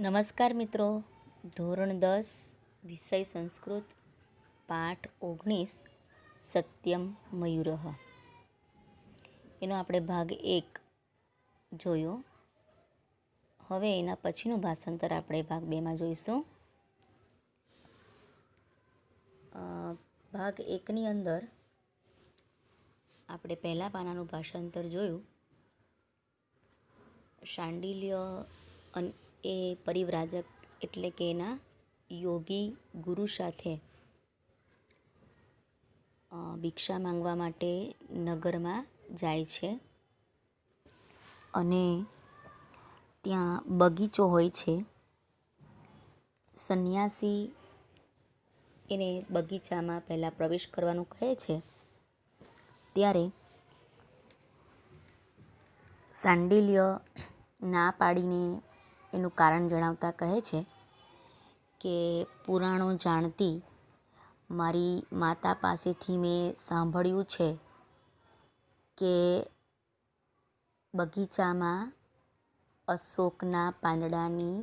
નમસ્કાર મિત્રો. ધોરણ 10 વિષય સંસ્કૃત પાઠ 19 સત્યમ મયુરઃ એનો આપણે ભાગ 1 જોયો. હવે એના પછીનું ભાષાંતર આપણે ભાગ 2માં જોઈશું. ભાગ 1ની અંદર આપણે પહેલા પાનાનું ભાષાંતર જોયું. શાંડિલ્ય એ પરિવ્રાજક એટલે કે એના યોગી ગુરુ સાથે ભિક્ષા માંગવા માટે નગરમાં જાય છે અને ત્યાં બગીચો હોય છે. સંન્યાસી એને બગીચામાં પહેલાં પ્રવેશ કરવાનું કહે છે. ત્યારે શાંડિલ્ય ના પાડીને એનું કારણ જણાવતા કહે છે કે પુરાણો જાણતી મારી માતા પાસેથી મેં સાંભળ્યું છે કે બગીચામાં અશોકના પાંદડાની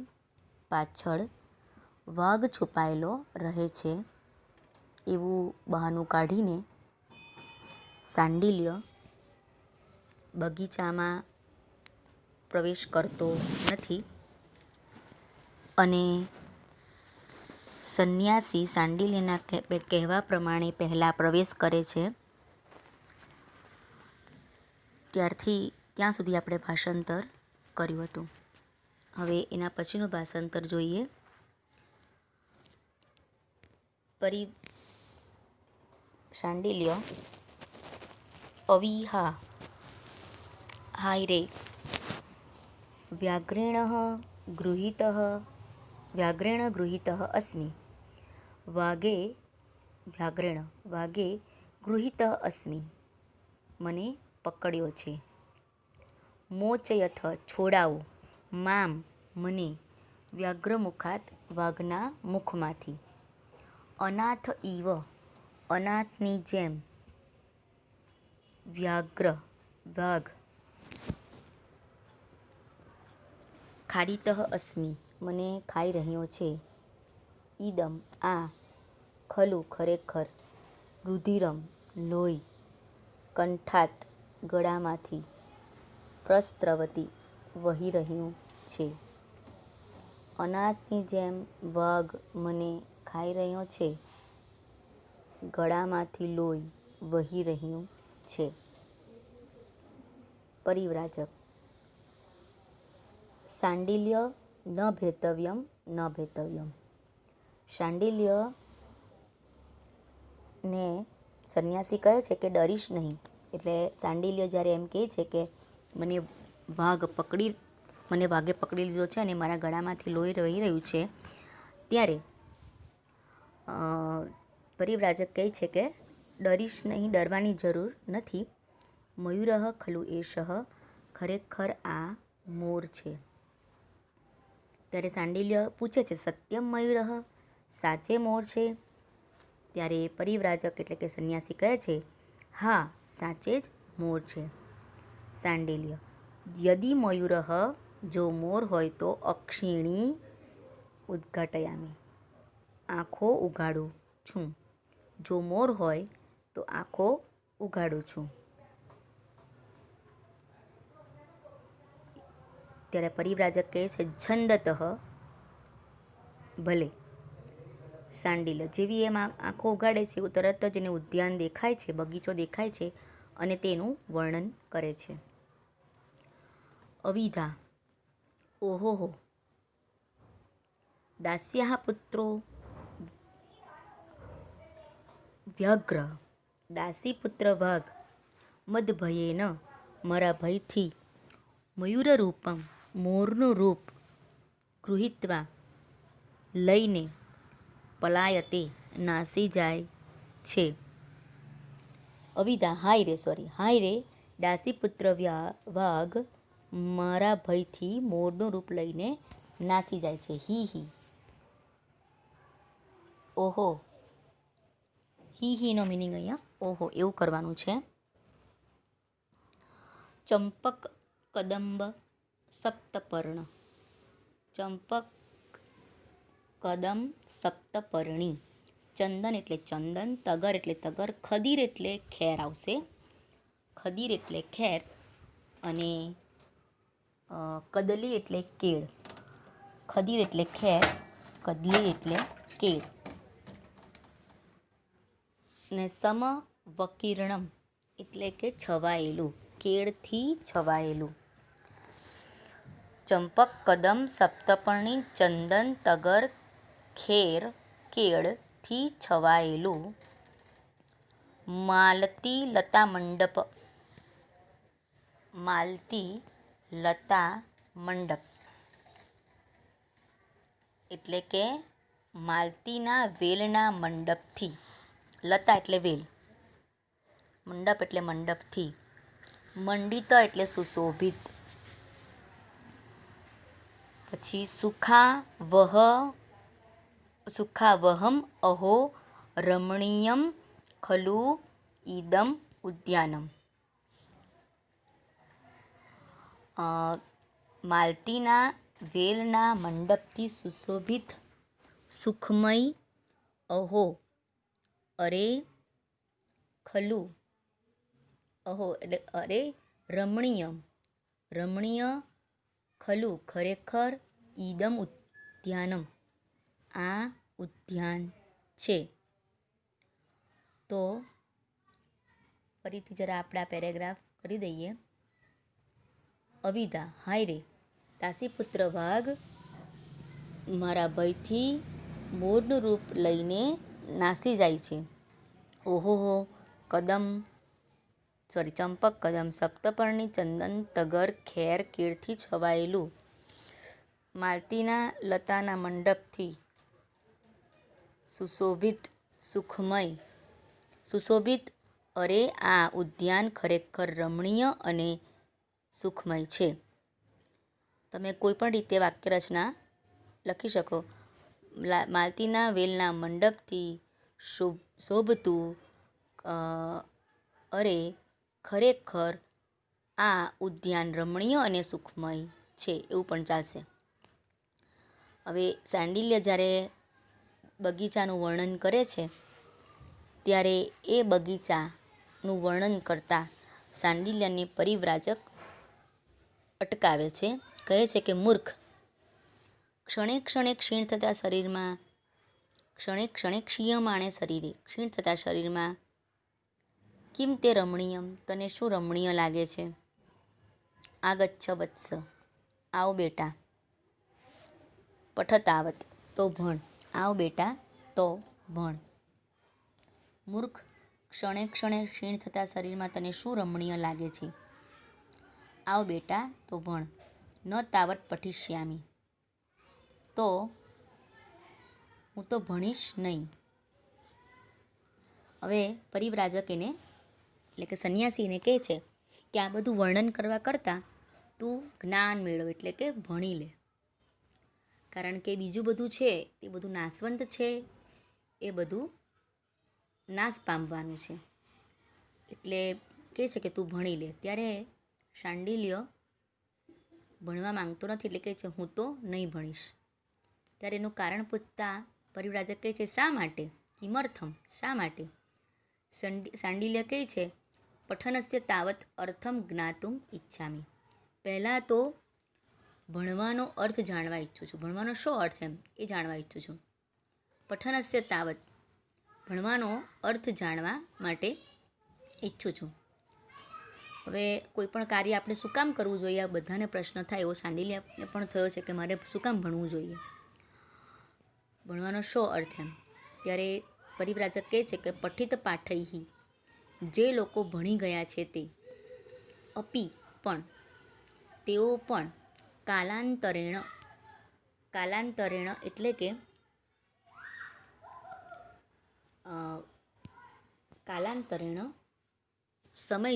પાછળ વાઘ છુપાયેલો રહે છે. એવું બહાનું કાઢીને શાંડિલ્ય બગીચામાં પ્રવેશ કરતો નથી અને સંન્યાસી શાંડિલ્યના કહેવા પ્રમાણે પહેલાં પ્રવેશ કરે છે. ત્યાં સુધી આપણે ભાષાંતર કર્યું હતું. હવે એના પછીનું ભાષાંતર જોઈએ. શાંડિલ્ય અવિહા હાયરે વ્યાઘ્રેણ ગૃહીતઃ અસ્મિ વાગે ગૃહીતઃ અસ્મિ મને પકડ્યો છે. મોચયથ છોડાવો મામ મને વ્યાઘ્રમુખાત વાઘના મુખમાંથી. અનાથ ઇવ અનાથની જેમ વાઘ ખાડિતઃ અસ્મિ મને ખાઈ રહ્યો છે. ઈદમ આ ખલુ ખરેખર રુધિરમ લોહી કંઠાત ગળામાંથી પ્રસ્રવતી વહી રહ્યું છે. અનાથની જેમ વાઘ મને ખાઈ રહ્યો છે. ગળામાંથી લોહી વહી રહ્યું છે. પરિવ્રાજક શાંડિલ્ય ન ભેતવ્યમ. શાંડિલ્યને સંન્યાસી કહે છે કે ડરીશ નહીં. એટલે શાંડિલ્ય જ્યારે એમ કહે છે કે મને વાઘે પકડી લીધો છે અને મારા ગળામાંથી લોહી વહી રહ્યું છે, ત્યારે પરિવ્રાજક કહે છે કે ડરીશ નહીં, ડરવાની જરૂર નથી. મયુરઃ ખલુ એષઃ ખરેખર આ મોર છે. ત્યારે શાંડિલ્ય પૂછે છે સત્યમ મયુરઃ સાચે મોર છે? ત્યારે પરિવ્રાજક એટલે કે સંન્યાસી કહે છે હા સાચે જ મોર છે. શાંડિલ્ય યદિ મયુરઃ જો મોર હોય તો અક્ષિણી ઉદ્ઘાટયામિ આંખો ઉઘાડું છું. જો મોર હોય તો આંખો ઉઘાડું છું. ત્યારે પરિવ્રાજક કહે છે છંદતઃ ભલે. શાંડિલ્ય જેવી એમ આંખો ઉઘાડે છે એવું તરત જ એને ઉદ્યાન દેખાય છે, બગીચો દેખાય છે અને તેનું વર્ણન કરે છે. અવિધા ઓહોહો દાસ્યાઃ પુત્રો વ્યાઘ્ર દાસી પુત્ર વાઘ મદભયેન મારા ભયથી મયુરરૂપમ મોરનું રૂપ ગૃહીત્વા લઈને પલાયતે નાસી જાય છે. અવિધા હાય રે દાસીપુત્ર વાઘ મારા ભયથી મોરનું રૂપ લઈને નાસી જાય છે. હી ઓહો. નો મિનિંગ અહીંયા ઓહો એવું કરવાનું છે. ચંપક કદંબ સપ્તપર્ણ. ચંપક કદમ સપ્તપર્ણી. ચંદન એટલે ચંદન, તગર એટલે તગર, ખદીર એટલે ખેર આવશે, ખદીર એટલે ખેર, અને કદલી એટલે કેળ. ખદીર એટલે ખેર, કદલી એટલે કેળ. ને સમવકીર્ણમ એટલે કે છવાયેલું, કેળથી છવાયેલું. ચંપક, કદમ, સપ્તપર્ણી, ચંદન, તગર, ખેર, કેળથી છવાયેલું. માલતી લતા મંડપ. માલતી લતા મંડપ એટલે કે માલતીના વેલના મંડપથી. લતા એટલે વેલ, મંડપ એટલે મંડપથી. મંડિત એટલે સુશોભિત. પછી સુખાવહમ અહો રમણીયમ ખલુ ઈદમ ઉદ્યાનમ. માલતીના વેલના મંડપથી સુશોભિત, સુખમય, અહો અરે, ખલુ અહો એટલે અરે, રમણીયમ રમણીય, ખલુ ખરેખર, ઈદમ ઉદ્યાનમ આ ઉદ્યાન છે. તો ફરીથી જરા આપણે આ પેરેગ્રાફ કરી દઈએ. અવિદા, હાય રે, દાસીપુત્ર વાઘ મારા ભયથી મોરનું રૂપ લઈને નાસી જાય છે. ઓહોહો, ચંપક, કદમ, સપ્તપર્ણી, ચંદન, તગર, ખેર, કેળથી છવાયેલું. માલતીના લતાના મંડપથી સુશોભિત, સુખમય, સુશોભિત, અરે આ ઉદ્યાન ખરેખર રમણીય અને સુખમય છે. તમે કોઈ પણ રીતે વાક્યરચના લખી શકો. માલતીના વેલના મંડપથી શોભતું, અરે ખરેખર આ ઉદ્યાન રમણીય અને સુખમય છે, એવું પણ ચાલશે. હવે શાંડિલ્ય જ્યારે બગીચાનું વર્ણન કરે છે ત્યારે એ બગીચાનું વર્ણન કરતા શાંડિલ્યને પરિવ્રાજક અટકાવે છે. કહે છે કે મૂર્ખ, ક્ષણે ક્ષણે ક્ષીણ થતા શરીરમાં, ક્ષણે ક્ષણે ક્ષીયમાણે શરીરે, ક્ષીણ થતા શરીરમાં કિમ તે રમણીયમ તને શું રમણીય લાગે છે. આગચ્છ વત્સ આવ બેટા, પઠતાવત તો ભણ, આવ બેટા તો ભણ. મૂર્ખ, ક્ષણે ક્ષણે ક્ષીણ થતા શરીરમાં તને શું રમણીય લાગે છે. આવ બેટા તો ભણ. ન તાવત પઠિષ્યામિ તો હું તો ભણીશ નહીં. હવે પરિવ્રાજક એને એટલે કે સંન્યાસીને કહે છે કે આ બધું વર્ણન કરવા કરતાં તું જ્ઞાન મેળવ એટલે કે ભણી લે. કારણ કે બીજું બધું છે તે બધું નાશવંત છે, એ બધું નાશ પામવાનું છે. એટલે કહે છે કે તું ભણી લે. ત્યારે શાંડિલ્ય ભણવા માંગતો નથી એટલે કહે છે હું તો નહીં ભણીશ. ત્યારે એનું કારણ પૂછતા પરિવ્રાજક કહે છે શા માટે, કિમર્થમ શા માટે. શાંડિલ્ય કહે છે પઠનસ્ય તાવત અર્થમ જ્ઞાતુમ ઈચ્છામિ. પહેલાં તો ભણવાનો અર્થ જાણવા ઈચ્છું છું. ભણવાનો શો અર્થ એમ એ જાણવા ઈચ્છું છું. પઠનસ્ય તાવત ભણવાનો અર્થ જાણવા માટે ઈચ્છું છું. હવે કોઈ પણ કાર્ય આપણે શું કામ કરવું જોઈએ, આ બધાને પ્રશ્ન થાય એવો શાંડિલ્યને પણ થયો છે કે મારે શું કામ ભણવું જોઈએ, ભણવાનો શો અર્થ એમ. ત્યારે પરિવ્રાજક કહે છે કે પઠિત પાઠૈહી જે લોકો ભણી ગયા છે તે, અપી પણ તેઓ પણ, કાલાંતરેણ એટલે કે કાલાંતરેણ સમય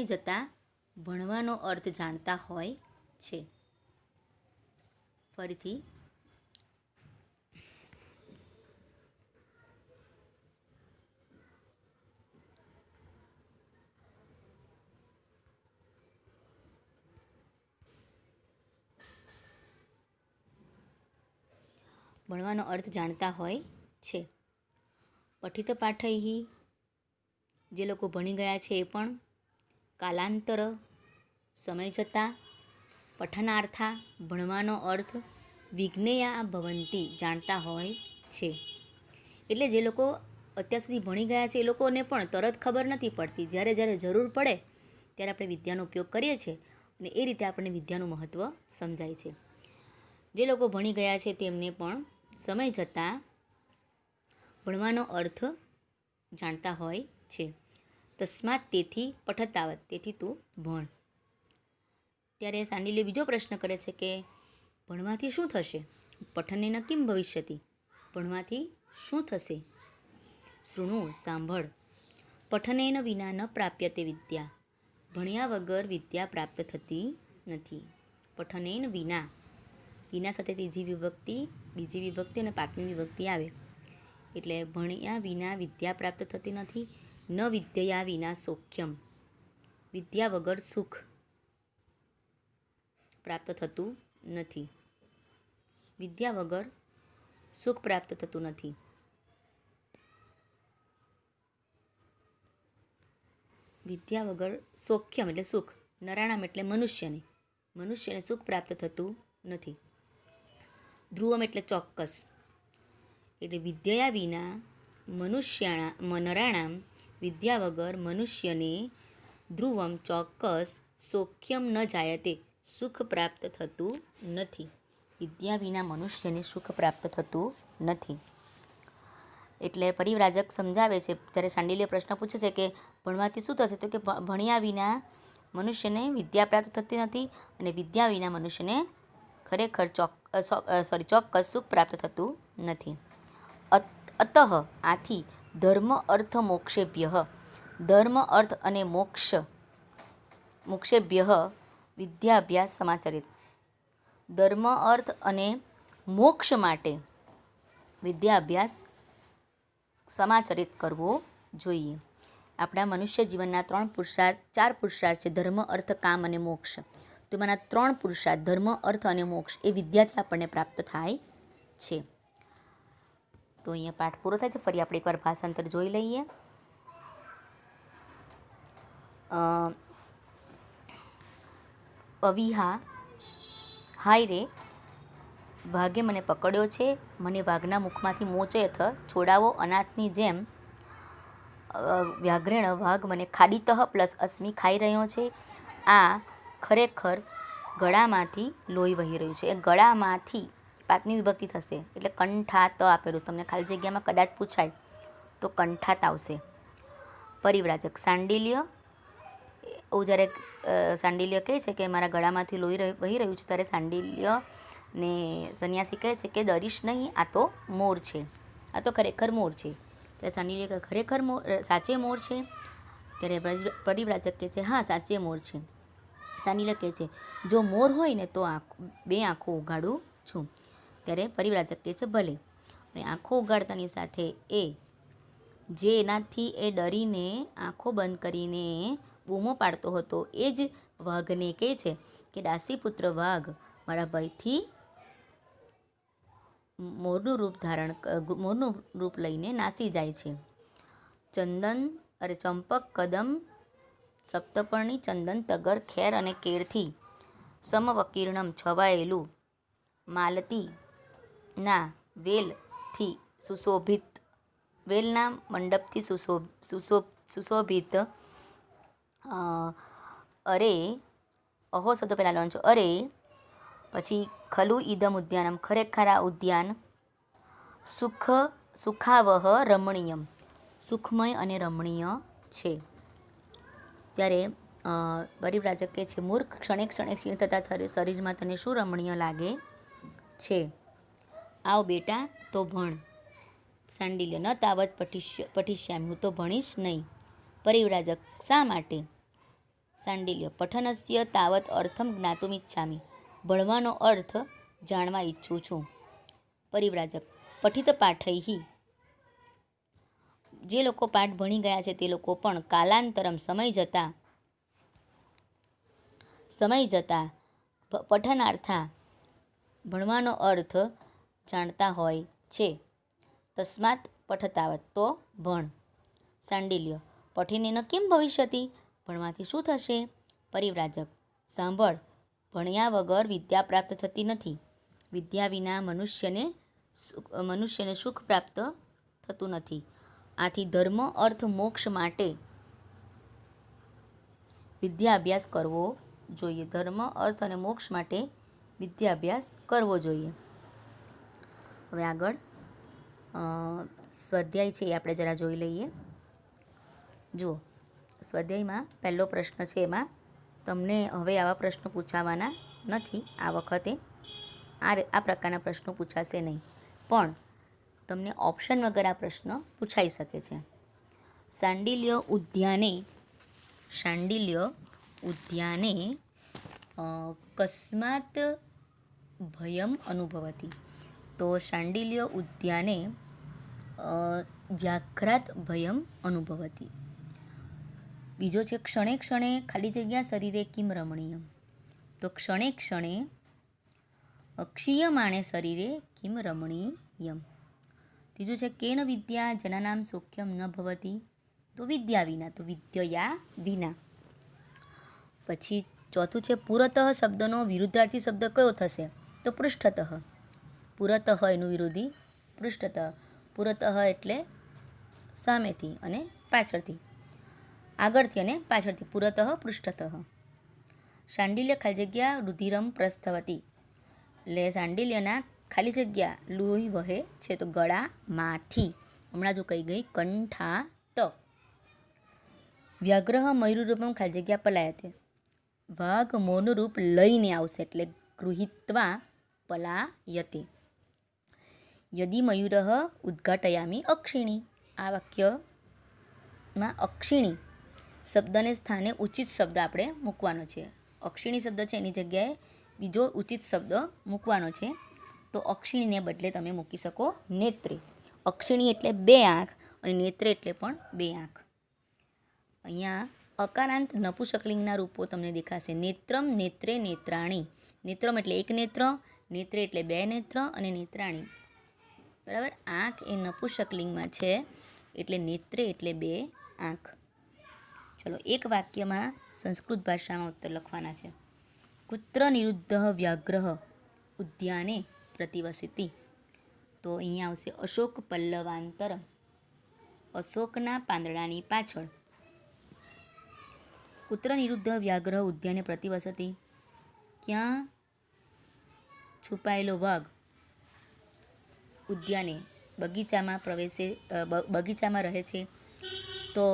જતાં ભણવાનો અર્થ જાણતા હોય છે. ફરીથી ભણવાનો અર્થ જાણતા હોય છે. પઠિત પાઠૈ જે લોકો ભણી ગયા છે એ પણ કાલાંતર સમય જતાં પઠનાર્થા ભણવાનો અર્થ વિજ્ઞેયા ભવંતી જાણતા હોય છે. એટલે જે લોકો અત્યાર સુધી ભણી ગયા છે એ લોકોને પણ તરત ખબર નથી પડતી. જ્યારે જ્યારે જરૂર પડે ત્યારે આપણે વિદ્યાનો ઉપયોગ કરીએ છીએ અને એ રીતે આપણને વિદ્યાનું મહત્ત્વ સમજાય છે. જે લોકો ભણી ગયા છે તેમને પણ સમય જતાં ભણવાનો અર્થ જાણતા હોય છે. તસ્માત તેથી પઠતાવત તેથી તું ભણ. ત્યારે સાંડિલ્ય બીજો પ્રશ્ન કરે છે કે ભણવાથી શું થશે? પઠનેન કિમ ભવિષ્યતિ ભણવાથી શું થશે? શૃણુ સાંભળ. પઠનેન વિના ન પ્રાપ્યતે વિદ્યા ભણ્યા વગર વિદ્યા પ્રાપ્ત થતી નથી. પઠનેન વિના વિના સાથે બીજી વિભક્તિ અને પાંચમી વિભક્તિ આવે એટલે ભણ્યા વિના વિદ્યા પ્રાપ્ત થતી નથી. ન વિદ્યા વિના સૌખ્યમ વિદ્યા વગર સુખ પ્રાપ્ત થતું નથી. વિદ્યા વગર સુખ પ્રાપ્ત થતું નથી. વિદ્યા વગર સૌખ્યમ એટલે સુખ, નરાણામ એટલે મનુષ્યને સુખ પ્રાપ્ત થતું નથી. ધ્રુવમ એટલે ચોક્કસ. એટલે વિદ્યા વિના નરાણામ વિદ્યા વગર મનુષ્યને ધ્રુવમ ચોક્કસ સૌખ્યમ ન જાયતે સુખ પ્રાપ્ત થતું નથી. વિદ્યા વિના મનુષ્યને સુખ પ્રાપ્ત થતું નથી. એટલે પરિવ્રાજક સમજાવે છે ત્યારે શાંડિલ્ય પ્રશ્ન પૂછે છે કે ભણવાથી શું થશે? તો કે ભણ્યા વિના મનુષ્યને વિદ્યા પ્રાપ્ત થતી નથી અને વિદ્યા વિના મનુષ્યને ખરેખર ચોક્કસ સુખ પ્રાપ્ત થતું નથી. અતઃ આથી ધર્મ અર્થ મોક્ષેભ્ય ધર્મ અર્થ અને મોક્ષેભ્ય વિદ્યાભ્યાસ સમાચરિત. ધર્મ અર્થ અને મોક્ષ માટે વિદ્યાભ્યાસ સમાચરિત કરવો જોઈએ. આપણા મનુષ્ય જીવનના 4 પુરુષાર્થ છે ધર્મ અર્થ કામ અને મોક્ષ. તો એમાંના 3 પુરુષાર્થ ધર્મ અર્થ અને મોક્ષ એ વિદ્યાથી આપણને પ્રાપ્ત થાય છે. તો અહીંયા પાઠ પૂરો થાય છે. ફરી આપણે એકવાર ભાષાંતર જોઈ લઈએ. અવિહા હાય રે ભાગે મને પકડ્યો છે, મને વાઘના મુખમાંથી મોચયથ છોડાવો અનાથની જેમ વ્યાઘ્રેણ વાઘ મને ખાડીતઃ પ્લસ અસ્મિ ખાઈ રહ્યો છે. આ ખરેખર ગળામાંથી લોહી વહી રહ્યું છે. એ ગળામાંથી પાંચમી વિભક્તિ થશે એટલે કંઠાત આપેલું. તમને ખાલી જગ્યામાં કદાચ પૂછાય તો કંઠાત આવશે. પરિવ્રાજક શાંડિલ્ય જ્યારે શાંડિલ્ય કહે છે કે મારા ગળામાંથી લોહી વહી રહ્યું છે ત્યારે શાંડિલ્ય ને સંન્યાસી કહે છે કે દરીશ નહીં, આ તો મોર છે, આ તો ખરેખર મોર છે. ત્યારે શાંડિલ્ય ખરેખર સાચે મોર છે? ત્યારે પરિવ્રાજક કહે છે હા સાચે મોર છે. શાંડિલ્ય કહે છે જો મોર હોય ને તો 2 આંખો ઉગાડું છું. ત્યારે પરિવ્રાજક કહે છે ભલે. અને આંખો ઉગાડતાની સાથે જે એનાથી એ ડરીને આંખો બંધ કરીને બૂમો પાડતો હતો એ જ વાઘને કહે છે કે દાસીપુત્ર વાઘ મારા ભયથી મોરનું રૂપ લઈને નાસી જાય છે. ચંપક કદમ સપ્તપર્ણી ચંદન તગર ખેર અને કેળથી સમવકીર્ણમ છવાયેલું માલતીના વેલથી સુશોભિત વેલના મંડપથી સુશોભિત અરે અહો શબ્દ પહેલાં લેવાનો છે. અરે પછી ખલુ ઇદમ ઉદ્યાનમ ખરેખર આ ઉદ્યાન સુખાવહ રમણીયમ સુખમય અને રમણીય છે. ત્યારે પરિવ્રાજક કહે છે મૂર્ખ ક્ષણે ક્ષણે ક્ષીણ થતા શરીરમાં તને શું રમણીય લાગે છે? આવ બેટા તો ભણ. શાંડિલ્ય ન તાવત પઠિષ્યામિ હું તો ભણીશ નહીં. પરિવ્રાજક શા માટે? શાંડિલ્ય પઠનસ્ય તાવત અર્થમ જ્ઞાતુમિચ્છામિ ભણવાનો અર્થ જાણવા ઈચ્છું છું. પરિવ્રાજક પઠિત પાઠૈ જે લોકો પાઠ ભણી ગયા છે તે લોકો પણ કાલાંતરમ સમય જતા પઠનાર્થા ભણવાનો અર્થ જાણતા હોય છે. તસ્માત પઠતાવત, તો ભણ. શાંડિલ્ય, પઠિનેન કિમ ભવિષ્યતિ, ભણવાથી શું થશે? પરિવ્રાજક, સાંભળ, ભણ્યા વગર વિદ્યા પ્રાપ્ત થતી નથી. વિદ્યા વિના મનુષ્યને સુખ પ્રાપ્ત થતું નથી. આથી ધર્મ અર્થ મોક્ષ માટે વિદ્યાભ્યાસ કરવો જોઈએ. ધર્મ અર્થ અને મોક્ષ માટે વિદ્યાભ્યાસ કરવો જોઈએ. હવે આગળ સ્વાધ્યાય છે એ આપણે જરા જોઈ લઈએ. જુઓ, સ્વાધ્યાયમાં પહેલો પ્રશ્ન છે, એમાં તમને હવે આવા પ્રશ્નો પૂછાવાના નથી. આ વખતે આ પ્રકારના પ્રશ્નો પૂછાશે નહીં, પણ તમને ઓપ્શન વગર આ પ્રશ્ન પૂછાઈ શકે છે. શાંડિલ્ય ઉદ્યાને કસ્માત ભયમ અનુભવતી. તો શાંડિલ્ય ઉદ્યાને વ્યાઘ્રાત ભયમ અનુભવતી. બીજો છે ક્ષણે ક્ષણે ખાલી જગ્યા શરીરે કિમ રમણીયમ. તો ક્ષણે ક્ષણે ક્ષીયમાણે શરીરે કિમ રમણીયમ. ત્રીજું છે કેન વિદ્યા જનાનામ સૌખ્યમ ન ભવતી. તો વિદ્યા વિના, તો વિદ્યયા વિના. પછી ચોથું છે પુરતઃ શબ્દનો વિરુદ્ધાર્થી શબ્દ કયો થશે? તો પૃષ્ઠતઃ. પુરતઃ એનું વિરોધી પૃષ્ઠતઃ. પુરતઃ એટલે સામેથી અને પાછળથી, આગળથી અને પાછળથી. પુરતઃ પૃષ્ઠતઃ. શાંડિલ્ય ખાલી જગ્યા રુધિરમ પ્રસ્થવતી. એટલે શાંડિલ્યના ખાલી જગ્યા લોહી વહે છે, તો ગળામાંથી. હમણાં જો કહી ગઈ કંઠાત. વ્યાઘ્રહ મયુરરૂપમ ખાલી જગ્યા પલાયતે. વાઘ મોનું રૂપ લઈને આવશે, એટલે ગૃહીત્વા પલાયતે. યદિ મયુરઃ ઉદ્ઘાટયામી અક્ષિણી. આ વાક્યમાં અક્ષિણી શબ્દને સ્થાને ઉચિત શબ્દ આપણે મૂકવાનો છે. અક્ષિણી શબ્દ છે એની જગ્યાએ બીજો ઉચિત શબ્દ મૂકવાનો છે. તો અક્ષિણીને બદલે તમે મૂકી શકો નેત્રે. અક્ષિણી એટલે બે આંખ અને નેત્રે એટલે પણ બે આંખ. અહીંયા અકારાંત નપુંસકલિંગના રૂપો તમને દેખાશે. નેત્રમ, નેત્રે, નેત્રાણી. નેત્રમ એટલે એક નેત્ર, નેત્રે એટલે બે નેત્ર અને નેત્રાણી. બરાબર, આંખ એ નપુંસકલિંગમાં છે, એટલે નેત્રે એટલે બે આંખ. ચલો, એક વાક્યમાં સંસ્કૃત ભાષામાં ઉત્તર લખવાના છે. કુત્ર નિરુદ્ધ વ્યાઘ્રહ ઉદ્યાને પ્રતિવસતિ. તો અહીંયા આવશે અશોક પલ્લવાંતરમ. અશોકના પાંદડાની પાછળ. કુત્ર નિરુદ્ધ વ્યાઘ્રહ ઉદ્યાને પ્રતિવસતિ. ક્યાં છુપાયેલો વાઘ ઉદ્યાને બગીચામાં રહે છે? તો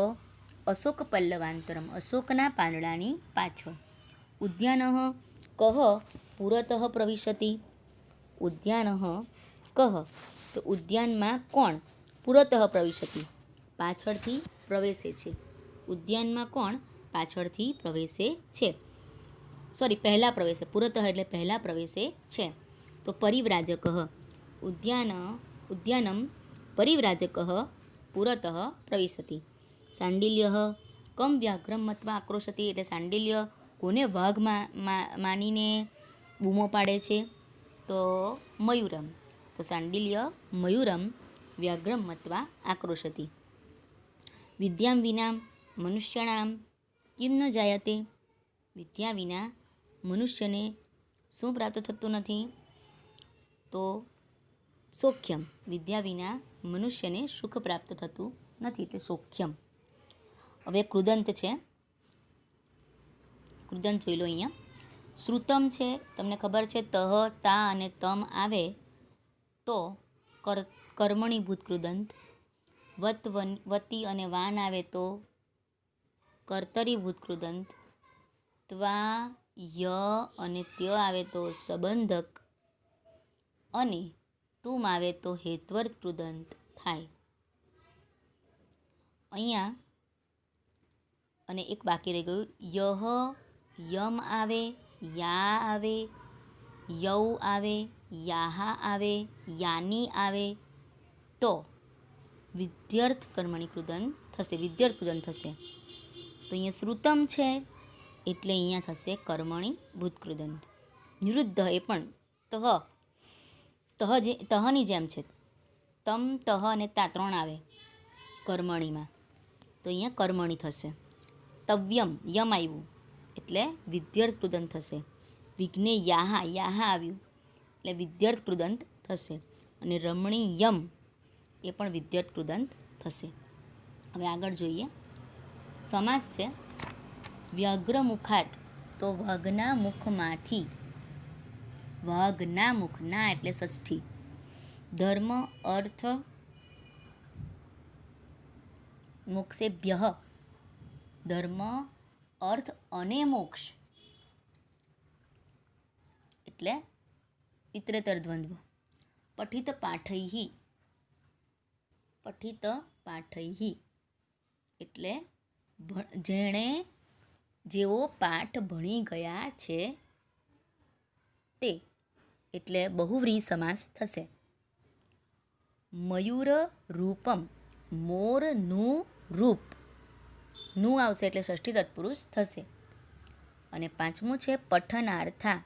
અશોક પલ્લવાંતરમ, અશોકના પાંદડાની પાછળ. ઉદ્યાનઃ કહ પુરતઃ પ્રવિશતિ. ઉદ્યાનઃ કહ, તો ઉદ્યાનમાં કોણ? પુરતઃ પ્રવિશતિ, પાછળથી પ્રવેશે છે. ઉદ્યાનમાં કોણ પાછળથી પ્રવેશે છે? સોરી, પહેલાં પ્રવેશે. પુરતઃ એટલે પહેલાં પ્રવેશે છે. તો પરિવ્રાજક. ઉદ્યાનમ પરિવ્રાજક પુરતઃ પ્રવિશતિ. શાંડિલ્ય કમ વ્યાઘ્રમ મત્વા આક્રોશતિ. એટલે શાંડિલ્ય કોને વાઘ માનીને બૂમો પાડે છે? તો મયુરમ. તો શાંડિલ્ય મયુરમ વ્યાઘ્રમ મત્વા આક્રોશતિ. વિદ્યામ વિના મનુષ્યાણામ કિમ ન જાયતે. વિદ્યા વિના મનુષ્યને શું પ્રાપ્ત થતું નથી? તો સૌખ્યમ. વિદ્યા વિના મનુષ્યને સુખ પ્રાપ્ત થતું નથી, એટલે સૌખ્યમ. હવે કૃદંત છે, કૃદંત જોઈ લો. અહીંયા શ્રુતમ છે, તમને ખબર છે તહ, તા અને તમ આવે તો કર્મણીભૂત કૃદંત. વતી અને વાન આવે તો કર્તરીભૂત કૃદંત. ત્વા, ય અને ત્ય આવે તો સંબંધક, અને તુમ આવે તો હેત્વર્થ કૃદંત થાય. અહીંયા અને એક બાકી રહી ગયું. યહ, યમ આવે, યા આવે, યૌ આવે, યાહા આવે, યાની આવે તો વિદ્યર્થ કર્મણી કૃદંત થશે, વિદ્યર્થ કૃદંત થશે. તો અહીંયા શ્રુતમ છે એટલે અહીંયા થશે કર્મણી ભૂત કૃદંત. નિરુદ્ધ એ પણ તહ તહની જેમ છે. તમ તહ અને તા 3 આવે કર્મણીમાં, તો અહીંયા કર્મણી થશે. તવ્યમ યમ આવ્યું એટલે વિદ્યર્થ કૃદંત થશે. વિઘ્ને યાહા આવ્યું એટલે વિદ્યર્થ કૃદંત થશે. અને રમણી યમ એ પણ વિદ્યર્થ કૃદંત થશે. હવે આગળ જોઈએ. સમાસ છે વ્યગ્ર મુખાત, તો વાઘના મુખમાંથી, વાઘના મુખ, ના એટલે ષષ્ઠી. ધર્મ અર્થ મોક્ષેભ્યઃ, ધર્મ અર્થ અને મોક્ષ એટલે ઇતરેતર દ્વંદ્વ. પઠિત પાઠૈઃ એટલે જેઓ પાઠ ભણી ગયા છે તે, એટલે બહુવ્રીહી સમાસ થશે. મયુર રૂપમ, મોરનું રૂપ, નું આવશે એટલે ષષ્ઠી તત્પુરુષ થશે. અને 5મું છે પઠનાર્થા,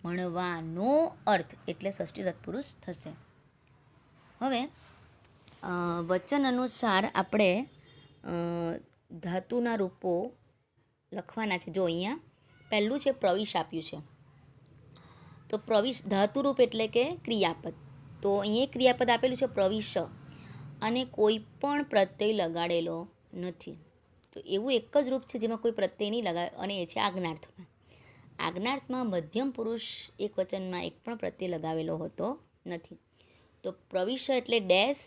ભણવાનો અર્થ એટલે ષષ્ઠી તત્પુરુષ થશે. હવે વચન અનુસાર આપણે ધાતુના રૂપો લખવાના છે. જો અહીંયા પહેલું છે પ્રવિશ આપ્યું છે, તો પ્રવિશ ધાતુરૂપ એટલે કે ક્રિયાપદ. તો અહીંયા ક્રિયાપદ આપેલું છે પ્રવિશ, અને કોઈ પણ પ્રત્યય લગાડેલો નથી. તો એવું એક જ રૂપ છે જેમાં કોઈ પ્રત્યય નહીં લગાવે, અને એ છે આજ્ઞાર્થમાં. આજ્ઞાર્થમાં મધ્યમ પુરુષ એક વચનમાં એક પણ પ્રત્યય લગાવેલો હોતો નથી. તો પ્રવિશ એટલે ડેશ,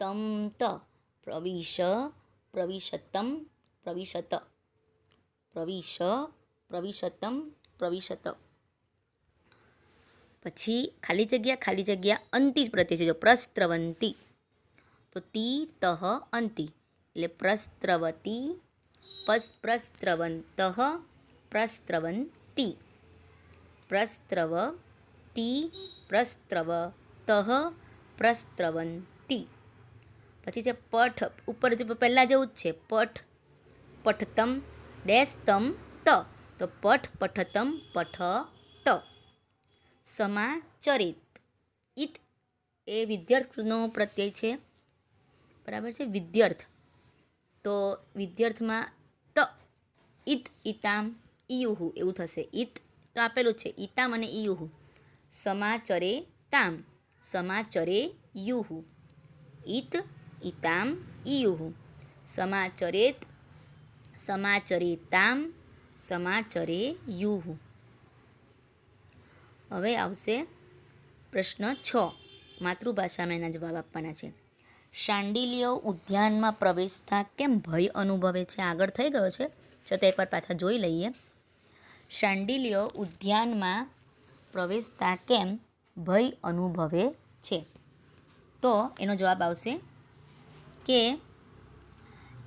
તમ ત, પ્રવિશ, પ્રવિશતમ, પ્રવિશત, પ્રવિશ, પ્રવિશતમ, પ્રવિશત. પછી ખાલી જગ્યા અંતિ જ પ્રત્યય છે. જો પ્રસ્ત્રવંતી, તો તી તહ અંતિ એટલે પ્રસ્ત્રવતી, પ્રસ્ત્રવંતઃ, પ્રસ્ત્રવંતી, પ્રસ્ત્રવતી, પ્રસ્ત્રવતઃ, પ્રસ્ત્રવંતી. પછી છે પઠ, ઉપર જે પહેલાં જેવું જ છે. પઠ, પઠતમ, ડેશ તમ ત, તો પઠ, પઠતમ, પઠત. સમાચરિત, ઇત એ વિદ્યાર્થનો પ્રત્યય છે, બરાબર છે, વિદ્યાર્થ. તો વિદ્યાર્થમાં ત, ઇત, ઇતામ, ઇયુહુ એવું થશે. ઇત તો આપેલું છે, ઇતામ અને ઇયુહુ. સમાચરે તામ, સમાચરે યુહુ, ઇત, ઇતામ, ઇયુહુ. સમાચરેત, સમાચરેતામ, સમાચરે યુહુ. હવે આવશે પ્રશ્ન 6. માતૃભાષામાં એના જવાબ આપવાના છે. શાંડિલ્ય ઉદ્યાનમાં પ્રવેશતા કેમ ભય અનુભવે છે? આગળ થઈ ગયો છે, છતાં એકવાર પાછા જોઈ લઈએ. શાંડિલ્ય ઉદ્યાનમાં પ્રવેશતા કેમ ભય અનુભવે છે? તો એનો જવાબ આવશે કે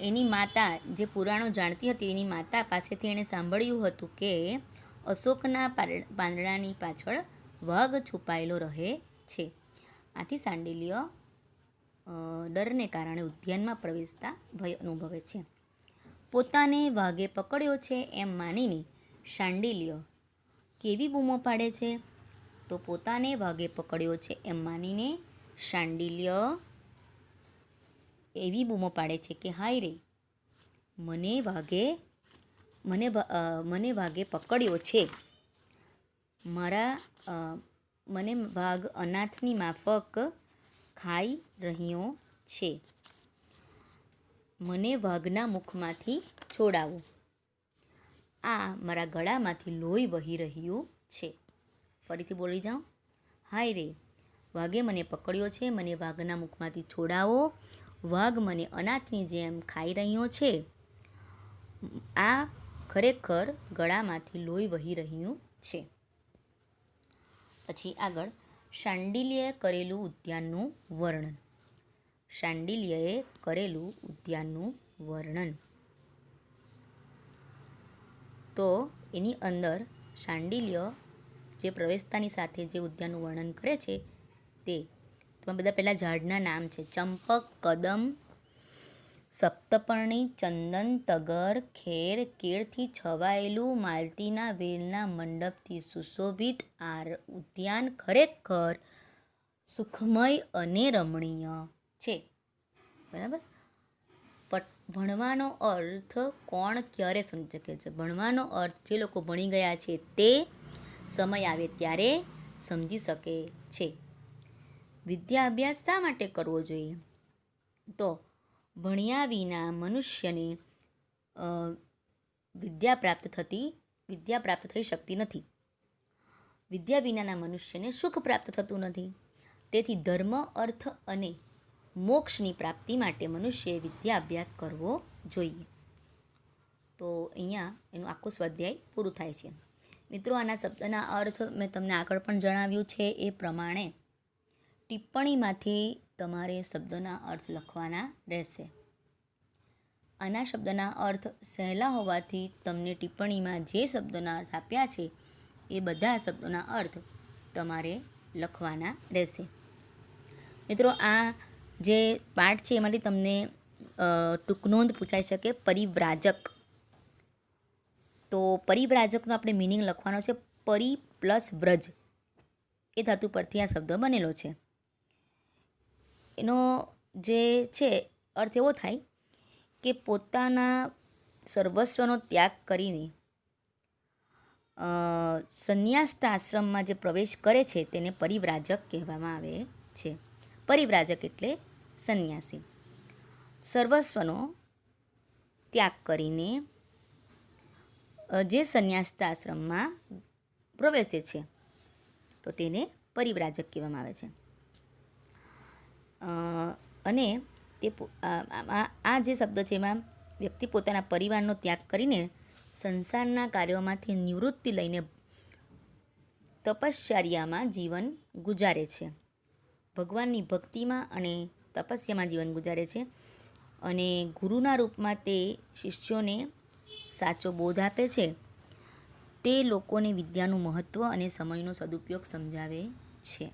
એની માતા, જે પુરાણો જાણતી હતી, એની માતા પાસેથી એણે સાંભળ્યું હતું કે અશોકના પાંદડાની પાછળ વાઘ છુપાયેલો રહે છે. આથી શાંડિલ્ય ડરને કારણે ઉદ્યાનમાં પ્રવેશતા ભય અનુભવે છે. પોતાને વાઘે પકડ્યો છે એમ માનીને શાંડિલ્ય કેવી બૂમો પાડે છે? તો પોતાને વાઘે પકડ્યો છે એમ માનીને શાંડિલ્ય એવી બૂમો પાડે છે કે હાય રે, મને વાઘે પકડ્યો છે. મને વાઘ અનાથની માફક ખાઈ રહ્યો છે. મને વાઘના મુખમાંથી છોડાવો. આ મારા ગળામાંથી લોહી વહી રહ્યું છે. ફરીથી બોલી જાઉં. હાય રે, વાઘે મને પકડ્યો છે, મને વાઘના મુખમાંથી છોડાવો. વાઘ મને અનાથની જેમ ખાઈ રહ્યો છે. આ ખરેખર ગળામાંથી લોહી વહી રહ્યું છે. પછી આગળ શાંડિલ્યએ કરેલું ઉદ્યાનનું વર્ણન. શાંડિલ્યએ કરેલું ઉદ્યાનનું વર્ણન. તો એની અંદર શાંડિલ્ય જે પ્રવેશતાની સાથે જે ઉદ્યાનનું વર્ણન કરે છે તે, તો બધા પહેલાં ઝાડના નામ છે. ચંપક, કદમ, સપ્તપર્ણી, ચંદન, તગર, ખેર, કેળથી છવાયેલું માલતીના વેલના મંડપથી સુશોભિત આ ઉદ્યાન ખરેખર સુખમય અને રમણીય છે. બરાબર. ભણવાનો અર્થ કોણ ક્યારે સમજી શકે છે? ભણવાનો અર્થ જે લોકો ભણી ગયા છે તે સમય આવે ત્યારે સમજી શકે છે. વિદ્યા અભ્યાસ શા માટે કરવો જોઈએ? તો ભણ્યા વિના મનુષ્યને વિદ્યા પ્રાપ્ત થઈ શકતી નથી. વિદ્યા વિનાના મનુષ્યને સુખ પ્રાપ્ત થતું નથી. તેથી ધર્મ, અર્થ અને મોક્ષની પ્રાપ્તિ માટે મનુષ્યએ વિદ્યા અભ્યાસ કરવો જોઈએ. તો અહીંયા એનું આખું સ્વાધ્યાય પૂરું થાય છે. મિત્રો, આના શબ્દના અર્થ મેં તમને આગળ પણ જણાવ્યું છે એ પ્રમાણે ટિપ્પણીમાંથી તમારે શબ્દના અર્થ લખવાના રહેશે. આના શબ્દના અર્થ સહેલા હોવાથી તમને ટિપ્પણીમાં જે શબ્દોના અર્થ આપ્યા છે એ બધા શબ્દોના અર્થ તમારે લખવાના રહેશે. મિત્રો, આ જે પાઠ છે એમાંથી તમને ટૂંકનોંધ પૂછાઈ શકે. પરિવ્રાજક. તો પરિવ્રાજકનો આપણે મિનિંગ લખવાનો છે. પરી પ્લસ વ્રજ એ ધાતુ પરથી આ શબ્દ બનેલો છે. એનો જે છે અર્થ એવો થાય કે પોતાના સર્વસ્વનો ત્યાગ કરીને સંન્યાસ્ત આશ્રમમાં જે પ્રવેશ કરે છે તેને પરિવ્રાજક કહેવામાં આવે છે. પરિવ્રાજક એટલે સંન્યાસી. સર્વસ્વનો ત્યાગ કરીને જે સંન્યાસ્ત આશ્રમમાં પ્રવેશે છે તો તેને પરિવ્રાજક કહેવામાં આવે છે. અને તે આ જે શબ્દ છે એમાં વ્યક્તિ પોતાના પરિવારનો ત્યાગ કરીને સંસારના કાર્યોમાંથી નિવૃત્તિ લઈને તપશ્ચર્યામાં જીવન ગુજારે છે. ભગવાનની ભક્તિમાં અને તપસ્યામાં જીવન ગુજારે છે. અને ગુરુના રૂપમાં તે શિષ્યોને સાચો બોધ આપે છે. તે લોકોને વિદ્યાનું મહત્ત્વ અને સમયનો સદુપયોગ સમજાવે છે.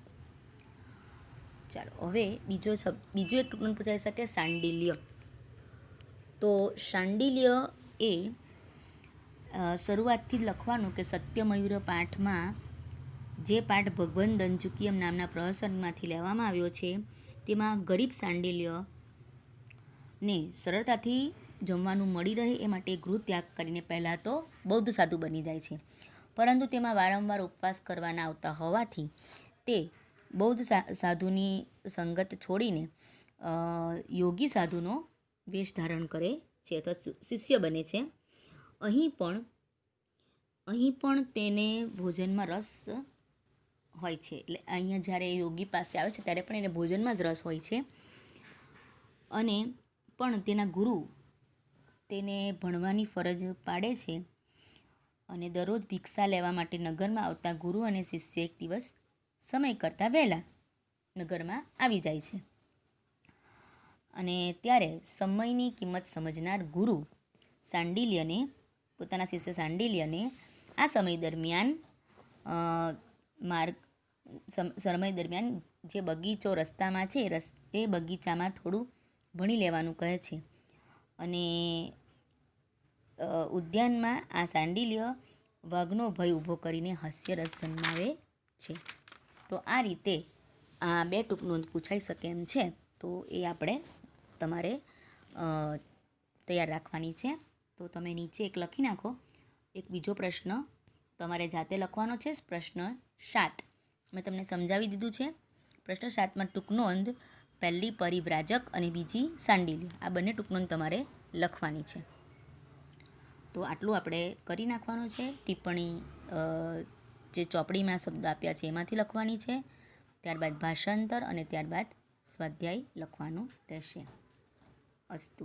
ચાલો, હવે બીજો એક ટૂંકમાં પૂછાઈ શકે, શાંડિલ્ય. તો શાંડિલ્ય એ શરૂઆતથી જ લખવાનું કે સત્યમયુર પાઠમાં જે પાઠ ભગવન દંચુકિયમ નામના પ્રહસનમાંથી લેવામાં આવ્યો છે તેમાં ગરીબ શાંડિલ્યને સરળતાથી જમવાનું મળી રહે એ માટે ગૃહ ત્યાગ કરીને પહેલાં તો બૌદ્ધ સાધુ બની જાય છે. પરંતુ તેમાં વારંવાર ઉપવાસ કરવાના આવતા હોવાથી તે બૌદ્ધ સાધુની સંગત છોડીને યોગી સાધુનો વેશ ધારણ કરે છે અથવા શિષ્ય બને છે. અહીં પણ તેને ભોજનમાં રસ હોય છે. એટલે અહીંયા જ્યારે યોગી પાસે આવે છે ત્યારે પણ એને ભોજનમાં જ રસ હોય છે. અને પણ તેના ગુરુ તેને ભણવાની ફરજ પાડે છે. અને દરરોજ ભિક્ષા લેવા માટે નગરમાં આવતા ગુરુ અને શિષ્ય એક દિવસ સમય કરતાં વહેલા નગરમાં આવી જાય છે. અને ત્યારે સમયની કિંમત સમજનાર ગુરુ પોતાના શિષ્ય શાંડિલ્યને આ સમય દરમિયાન જે બગીચો રસ્તામાં છે એ બગીચામાં થોડું ભણી લેવાનું કહે છે. અને ઉદ્યાનમાં આ શાંડિલ્ય વાઘનો ભય ઊભો કરીને હાસ્યરસ જન્માવે છે. તો આ રીતે આ બે ટૂંકનોંધ પૂછાઈ શકે એમ છે. તો એ આપણે તમારે તૈયાર રાખવાની છે. તો તમે નીચે એક લખી નાખો. એક બીજો પ્રશ્ન તમારે જાતે લખવાનો છે. પ્રશ્ન 7 મેં તમને સમજાવી દીધું છે. પ્રશ્ન 7માં ટૂંકનોંધ પહેલી પરિવ્રાજક અને બીજી શાંડિલ્ય, આ બંને ટૂંકનોંધ તમારે લખવાની છે. તો આટલું આપણે કરી નાખવાનું છે. ટિપ્પણી જે ચોપડીમાં શબ્દ આપ્યા છે એમાંથી લખવાની છે. ત્યારબાદ ભાષાંતર અને ત્યારબાદ સ્વાધ્યાય લખવાનું રહેશે. અસ્તુ.